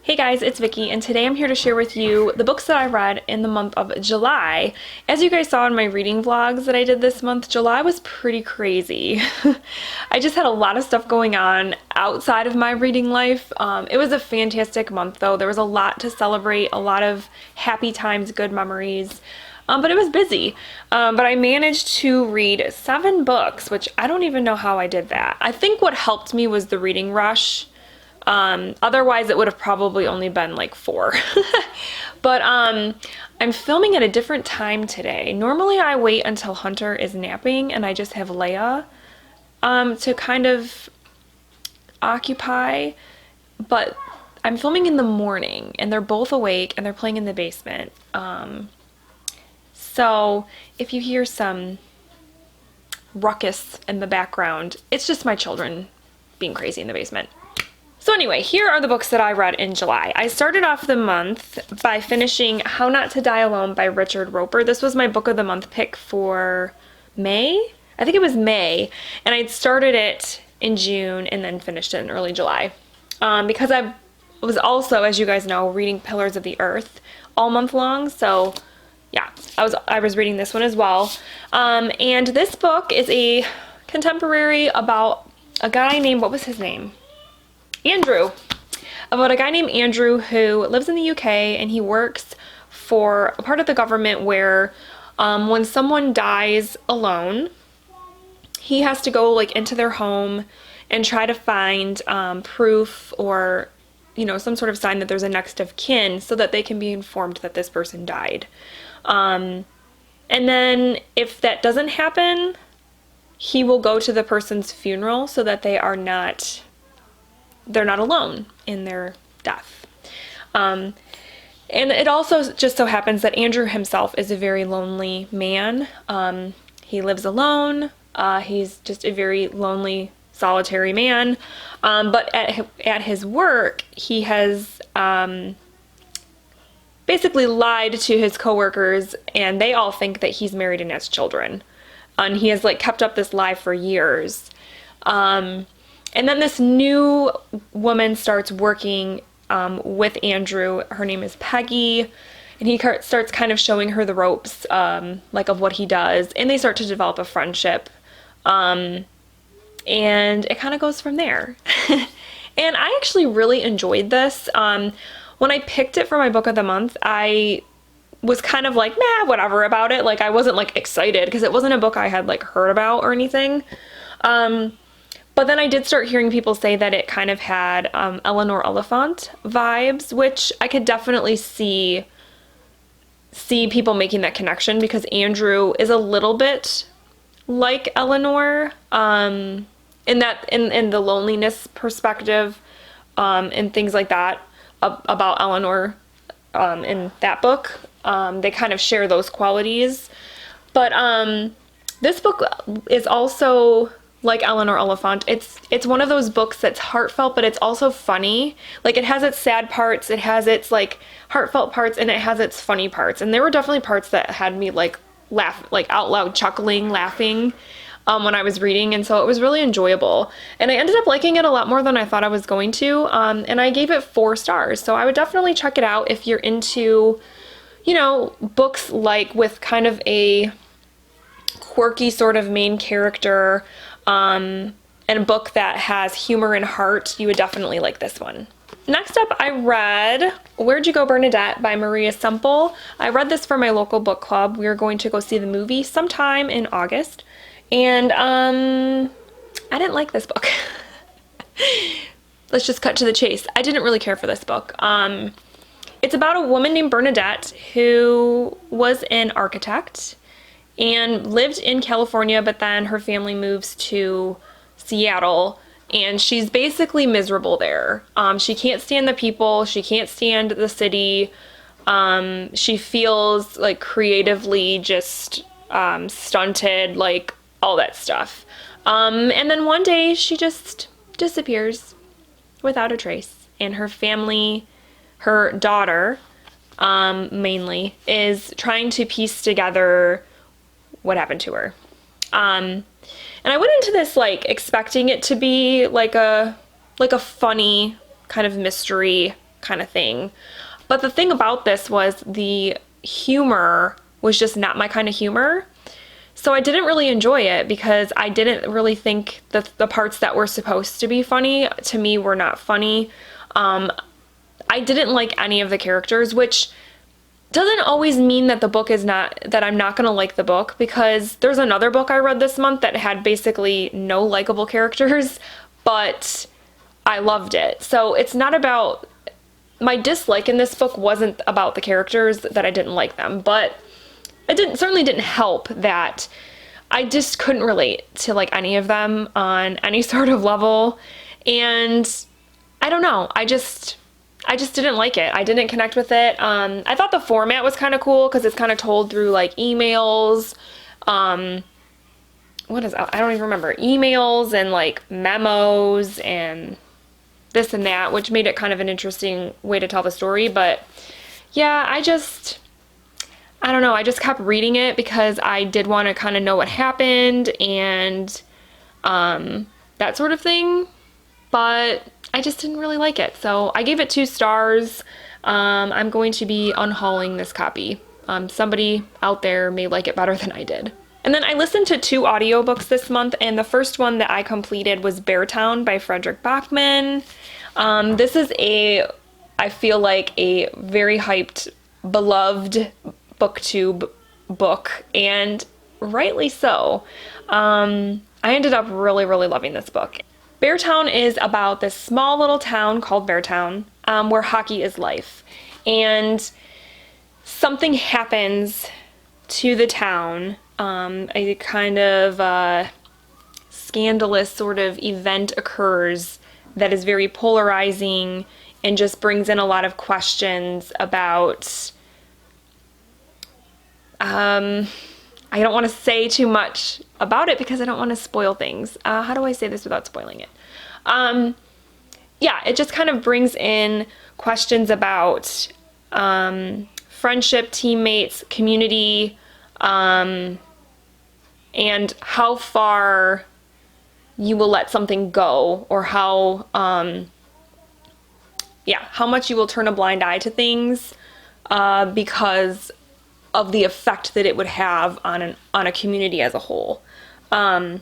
Hey guys, it's Vicky, and today I'm here to share with you the books that I read in the month of July. As you guys saw in my reading vlogs that I did this month, July was pretty crazy. I just had a lot of stuff going on outside of my reading life. It was a fantastic month though. There was a lot to celebrate, a lot of happy times, good memories. But it was busy. But I managed to read 7 books, which I don't even know how I did that. I think what helped me was the reading rush. Otherwise it would have probably only been like 4. But I'm filming at a different time today. Normally I wait until Hunter is napping and I just have Leia to kind of occupy, but I'm filming in the morning and they're both awake and they're playing in the basement. So if you hear some ruckus in the background, it's just my children being crazy in the basement. So anyway, here are the books that I read in July. I started off the month by finishing How Not to Die Alone by Richard Roeper. This was my book of the month pick for May. I think it was May. And I'd started it in June and then finished it in early July. Because I was also, as you guys know, reading Pillars of the Earth all month long. So yeah, I was reading this one as well. And this book is a contemporary about a guy named, what was his name? Andrew. About a guy named Andrew who lives in the UK and he works for a part of the government where when someone dies alone, he has to go like into their home and try to find proof or some sort of sign that there's a next of kin so that they can be informed that this person died. And then if that doesn't happen, he will go to the person's funeral so that they're not alone in their death. And it also just so happens that Andrew himself is a very lonely man. He lives alone. He's just a very lonely, solitary man. But at his work, he has basically lied to his coworkers, and they all think that he's married and has children. And he has like kept up this lie for years. And then this new woman starts working with Andrew. Her name is Peggy, and he starts kind of showing her the ropes, like of what he does, and they start to develop a friendship. And it kind of goes from there. And I actually really enjoyed this. When I picked it for my book of the month, I was kind of like, nah, whatever about it. Like, I wasn't like excited because it wasn't a book I had like heard about or anything. But then I did start hearing people say that it kind of had Eleanor Oliphant vibes, which I could definitely see people making that connection because Andrew is a little bit like Eleanor in the loneliness perspective and things like that about Eleanor in that book. They kind of share those qualities. But this book is also like Eleanor Oliphant. It's one of those books that's heartfelt, but it's also funny. Like, it has its sad parts, it has its like heartfelt parts, and it has its funny parts. And there were definitely parts that had me like laugh, like out loud chuckling, laughing when I was reading, and so it was really enjoyable. And I ended up liking it a lot more than I thought I was going to. And I gave it 4 stars. So I would definitely check it out if you're into, books like with kind of a quirky sort of main character. And a book that has humor and heart. You would definitely like this one. Next up, I read Where'd You Go, Bernadette by Maria Semple. I read this for my local book club. We are going to go see the movie sometime in August. And I didn't like this book. Let's just cut to the chase. I didn't really care for this book. It's about a woman named Bernadette who was an architect and lived in California, but then her family moves to Seattle, and she's basically miserable there. She can't stand the people, she can't stand the city. She feels like creatively just stunted, like all that stuff. And then one day she just disappears without a trace, and her family, her daughter mainly, is trying to piece together what happened to her. And I went into this like expecting it to be like a funny kind of mystery kind of thing. But the thing about this was the humor was just not my kind of humor. So I didn't really enjoy it because I didn't really think that the parts that were supposed to be funny to me were not funny. I didn't like any of the characters, which doesn't always mean that the book is not, that I'm not going to like the book, because there's another book I read this month that had basically no likable characters, but I loved it. So it's not about, my dislike in this book wasn't about the characters, that I didn't like them, but it certainly didn't help that I just couldn't relate to like any of them on any sort of level. And I don't know, I just didn't like it. I didn't connect with it. I thought the format was kind of cool because it's kind of told through like emails. What is, I don't even remember, emails and like memos and this and that, which made it kind of an interesting way to tell the story. But yeah, I don't know, I just kept reading it because I did want to kind of know what happened and that sort of thing, but I just didn't really like it. So I gave it 2 stars. I'm going to be unhauling this copy. Somebody out there may like it better than I did. And then I listened to 2 audiobooks this month, and the first one that I completed was Beartown by Frederick Bachman. This is I feel like a very hyped, beloved booktube book, and rightly so. I ended up really, really loving this book. Beartown is about this small little town called Beartown, where hockey is life. And something happens to the town, a kind of scandalous sort of event occurs that is very polarizing and just brings in a lot of questions about, I don't want to say too much about it because I don't want to spoil things. How do I say this without spoiling it? Yeah, it just kind of brings in questions about friendship, teammates, community, and how far you will let something go, or how much you will turn a blind eye to things because of the effect that it would have on a community as a whole. And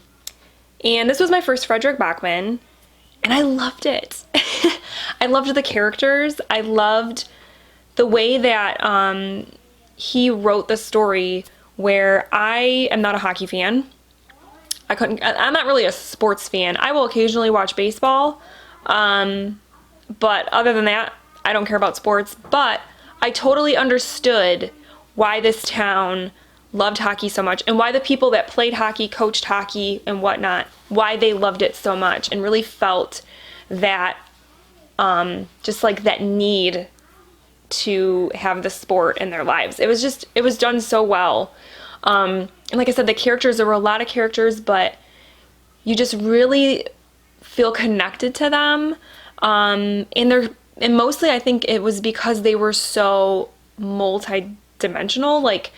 this was my first Frederick Bachman, and I loved it. I loved the characters. I loved the way that he wrote the story, where I am not a hockey fan. I'm not really a sports fan. I will occasionally watch baseball, but other than that, I don't care about sports. But I totally understood why this town loved hockey so much, and why the people that played hockey, coached hockey, and whatnot, why they loved it so much, and really felt that, just like that need to have the sport in their lives. It was done so well. And like I said, the characters, there were a lot of characters, but you just really feel connected to them. And mostly I think it was because they were so multi-dimensional, like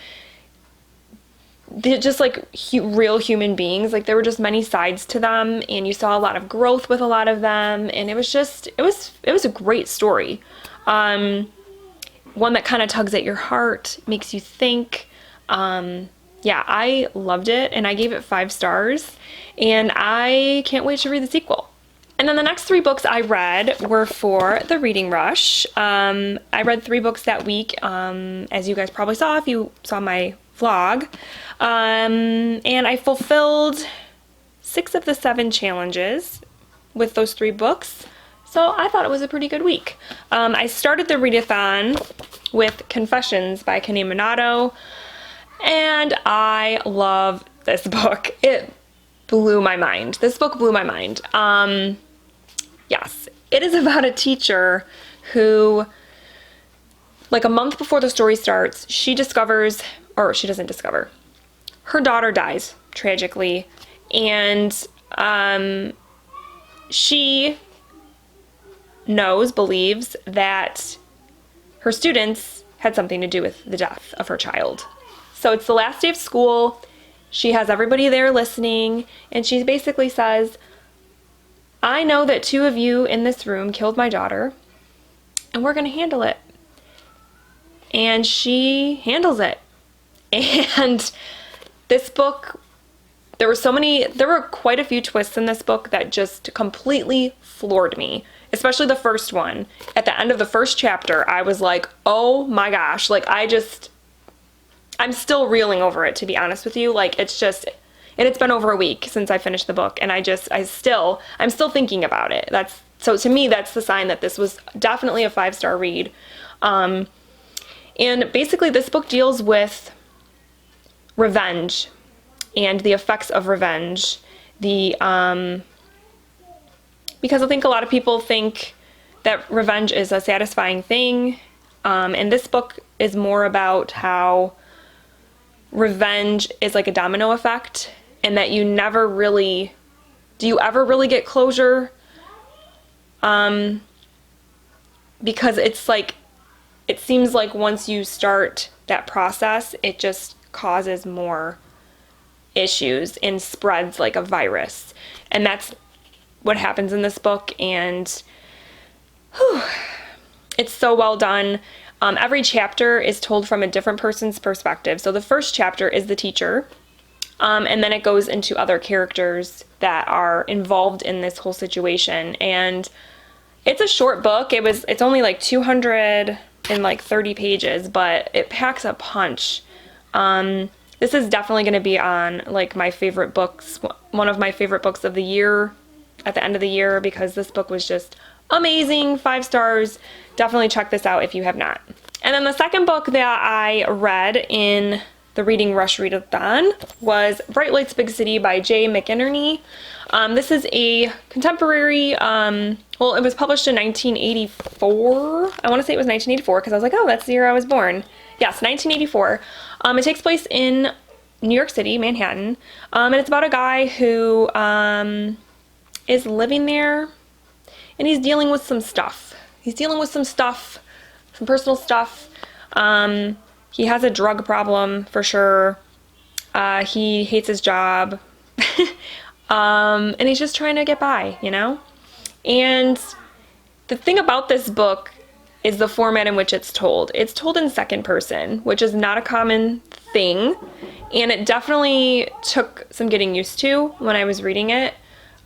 they're just like real human beings. Like there were just many sides to them, and you saw a lot of growth with a lot of them, and it was a great story. One that kind of tugs at your heart, makes you think. Yeah, I loved it, and I gave it 5 stars, and I can't wait to read the sequel. And then the next 3 books I read were for the reading rush. I read 3 books that week, as you guys probably saw if you saw my vlog. And I fulfilled 6 of the 7 challenges with those 3 books. So I thought it was a pretty good week. I started the readathon with Confessions by Kenny Minato, and I love this book. It blew my mind. This book blew my mind. Yes, it is about a teacher who, like a month before the story starts, she discovers, or she doesn't discover, her daughter dies tragically, and she believes that her students had something to do with the death of her child. So it's the last day of school. She has everybody there listening, and she basically says, I know that 2 of you in this room killed my daughter, and we're going to handle it. And she handles it. And this book, there were quite a few twists in this book that just completely floored me, especially the first one. At the end of the first chapter, I was like, oh my gosh, like I'm still reeling over it, to be honest with you. Like, it's just, and it's been over a week since I finished the book, and I'm still thinking about it. So to me, that's the sign that this was definitely a 5-star read. And basically this book deals with revenge and the effects of revenge. Because I think a lot of people think that revenge is a satisfying thing. And this book is more about how revenge is like a domino effect, and that you never really, do you ever really get closure? Because it's like, it seems like once you start that process, it just causes more issues and spreads like a virus. And that's what happens in this book, and it's so well done. Every chapter is told from a different person's perspective. So the first chapter is the teacher, and then it goes into other characters that are involved in this whole situation. And it's a short book. It's only like 230 pages, but it packs a punch. This is definitely going to be on like my favorite books, one of my favorite books of the year at the end of the year, because this book was just amazing. 5 stars. Definitely check this out if you have not. And then the second book that I read in the Reading Rush Readathon was Bright Lights Big City by Jay McInerney. This is a contemporary, well, it was published in 1984. I want to say it was 1984 because I was like, oh, that's the year I was born. Yes, 1984. It takes place in New York City, Manhattan, and it's about a guy who is living there, and he's dealing with some stuff. Some personal stuff. He has a drug problem for sure. He hates his job. And he's just trying to get by, you know? And the thing about this book is the format in which it's told. It's told in second person, which is not a common thing. And it definitely took some getting used to when I was reading it,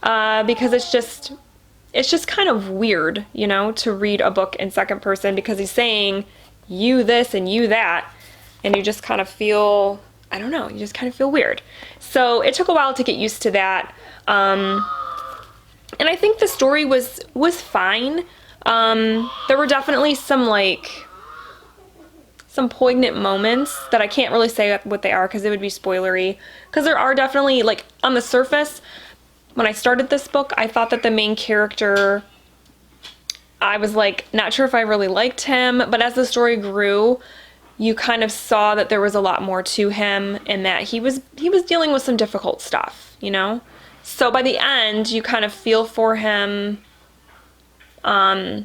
because it's just kind of weird, you know, to read a book in second person, because he's saying you this and you that, and you just kind of feel, I don't know, you just kind of feel weird. So it took a while to get used to that. And I think the story was fine. There were definitely some poignant moments that I can't really say what they are because it would be spoilery. Because there are definitely, like, on the surface, when I started this book, I thought that the main character, I was like, not sure if I really liked him, but as the story grew, you kind of saw that there was a lot more to him, and that he was dealing with some difficult stuff, you know? So by the end, you kind of feel for him, but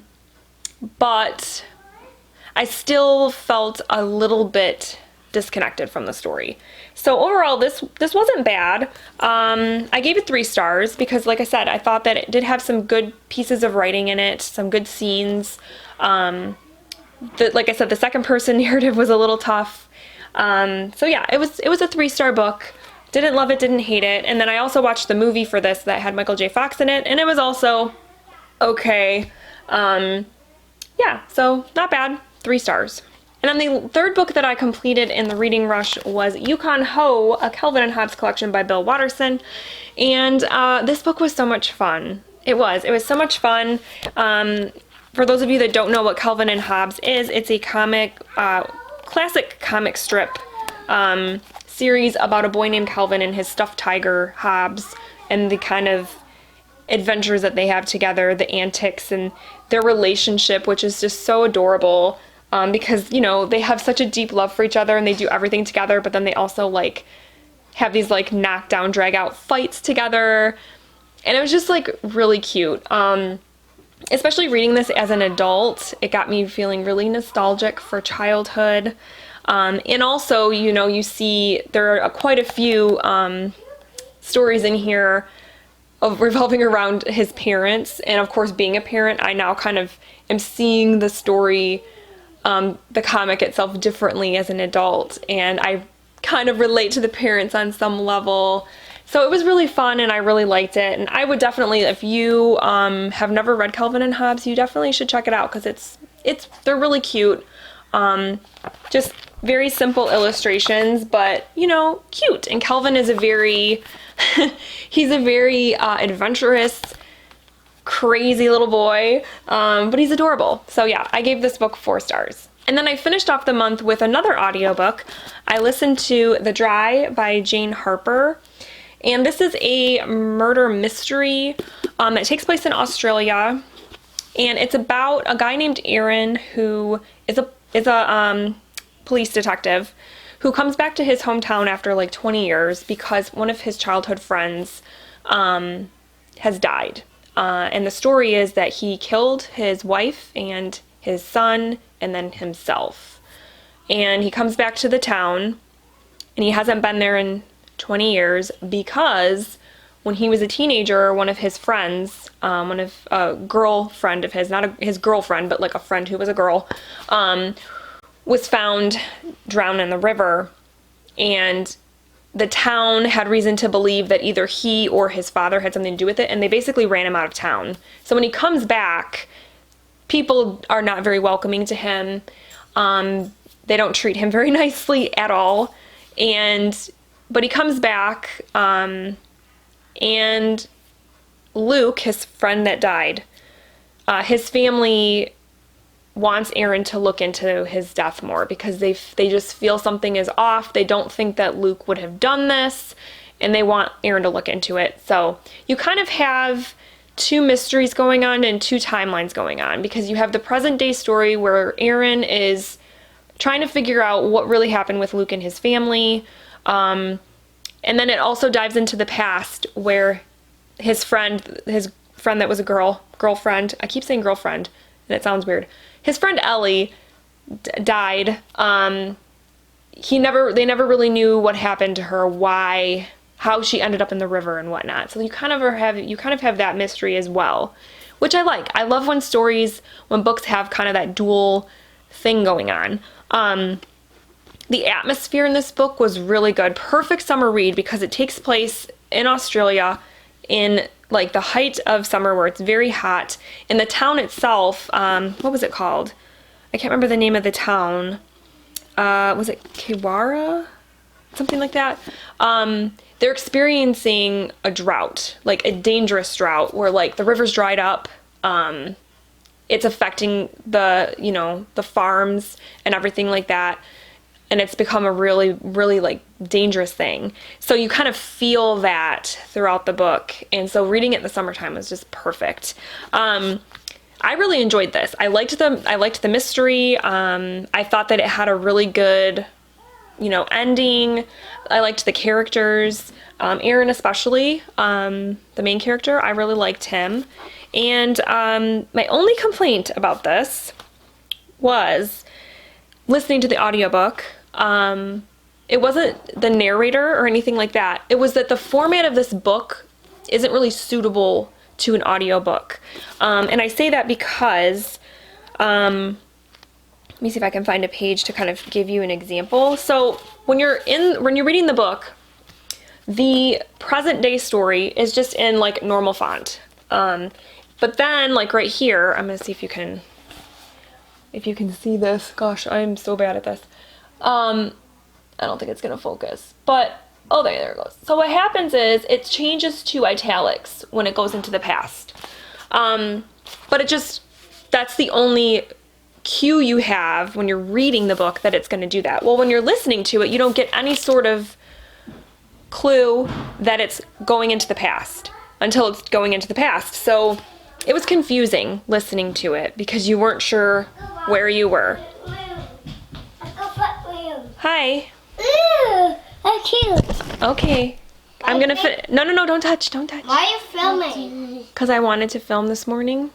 I still felt a little bit disconnected from the story. So overall, this wasn't bad. I gave it 3 stars because, like I said, I thought that it did have some good pieces of writing in it, some good scenes. Like I said, the second person narrative was a little tough. So yeah, it was a 3-star book. Didn't love it, didn't hate it. And then I also watched the movie for this that had Michael J. Fox in it, and it was also okay. Yeah, so not bad. 3 stars. And then the third book that I completed in the Reading Rush was Yukon Ho, a Calvin and Hobbes collection by Bill Watterson. And this book was so much fun. It was so much fun. For those of you that don't know what Calvin and Hobbes is, it's a classic comic strip series about a boy named Calvin and his stuffed tiger, Hobbes, and the kind of adventures that they have together, the antics, and their relationship, which is just so adorable. Because, you know, they have such a deep love for each other and they do everything together, but then they also, like, have these, like, knockdown, drag-out fights together. And it was just, like, really cute. Especially reading this as an adult, it got me feeling really nostalgic for childhood. And also, you know, you see there are quite a few stories in here revolving around his parents. And of course, being a parent, I now kind of am seeing the story, the comic itself differently as an adult. And I kind of relate to the parents on some level. So it was really fun and I really liked it. And I would definitely, if you have never read Calvin and Hobbes, you definitely should check it out because they're really cute. Just very simple illustrations, but you know, cute. And Calvin is he's a very adventurous, crazy little boy, but he's adorable. So yeah, I gave this book 4 stars. And then I finished off the month with another audiobook. I listened to The Dry by Jane Harper. And this is a murder mystery that takes place in Australia. And it's about a guy named Aaron who is a police detective who comes back to his hometown after like 20 years because one of his childhood friends has died. And the story is that he killed his wife and his son and then himself. And he comes back to the town and he hasn't been there in 20 years because when he was a teenager, one of his friends, a girlfriend of his, not his girlfriend, but like a friend who was a girl, was found drowned in the river. And the town had reason to believe that either he or his father had something to do with it, and they basically ran him out of town. So when he comes back, people are not very welcoming to him. They don't treat him very nicely at all. But he comes back, and Luke, his friend that died, his family wants Aaron to look into his death more because they just feel something is off. They don't think that Luke would have done this, and they want Aaron to look into it. So you kind of have 2 mysteries going on and 2 timelines going on because you have the present day story where Aaron is trying to figure out what really happened with Luke and his family. And then it also dives into the past where his friend that was a girlfriend, I keep saying girlfriend, and it sounds weird. His friend Ellie died. They never really knew what happened to her, how she ended up in the river and whatnot. So you kind of have that mystery as well, which I like. I love when books have kind of that dual thing going on. The atmosphere in this book was really good. Perfect summer read because it takes place in Australia in like the height of summer where it's very hot. In the town itself, what was it called? I can't remember the name of the town. Was it Kiwara? Something like that. They're experiencing a drought, like a dangerous drought where like the river's dried up. It's affecting the farms and everything like that. And it's become a really, really like dangerous thing. So you kind of feel that throughout the book. And so reading it in the summertime was just perfect. I really enjoyed this. I liked the mystery. I thought that it had a really good, ending. I liked the characters. Aaron especially, the main character, I really liked him. And my only complaint about this was listening to the audiobook. It wasn't the narrator or anything like that. It was that the format of this book isn't really suitable to an audiobook. And I say that because, let me see if I can find a page to kind of give you an example. So when you're reading the book, the present day story is just in like normal font. But then like right here, I'm going to see if you can see this. Gosh, I'm so bad at this. I don't think it's going to focus, but, oh, there it goes. So what happens is it changes to italics when it goes into the past. But that's the only cue you have when you're reading the book that it's going to do that. Well, when you're listening to it, you don't get any sort of clue that it's going into the past until it's going into the past. So it was confusing listening to it because you weren't sure where you were. Hi. Ooh, that's cute. Okay. I'm gonna No, don't touch. Why are you filming? Because I wanted to film this morning.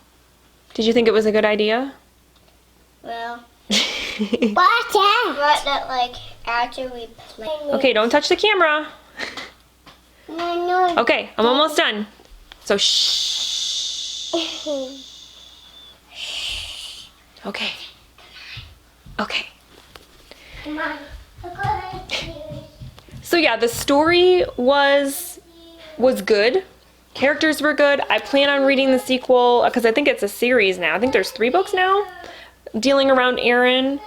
Did you think it was a good idea? Well. What's that? But like after we play. Okay, don't touch the camera. No. Okay, I'm almost done. So shh. Okay. Okay. Come on. Look what I see. So yeah, the story was good. Characters were good. I plan on reading the sequel because I think it's a series now. I think there's 3 books now dealing around Aaron.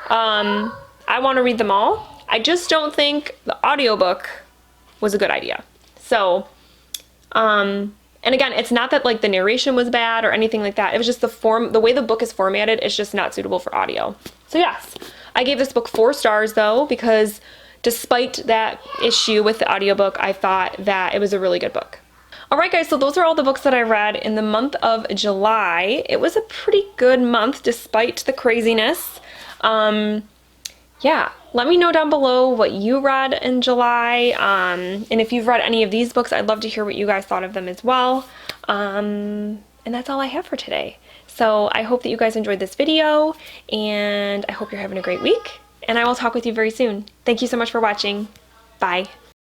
I want to read them all. I just don't think the audiobook was a good idea. So, and again, it's not that like the narration was bad or anything like that. It was just the way the book is formatted is just not suitable for audio. So yes, I gave this book 4 stars though, because despite that issue with the audiobook, I thought that it was a really good book. Alright guys, so those are all the books that I read in the month of July. It was a pretty good month despite the craziness. Yeah, let me know down below what you read in July, and if you've read any of these books, I'd love to hear what you guys thought of them as well. And that's all I have for today. So I hope that you guys enjoyed this video, and I hope you're having a great week, and I will talk with you very soon. Thank you so much for watching. Bye.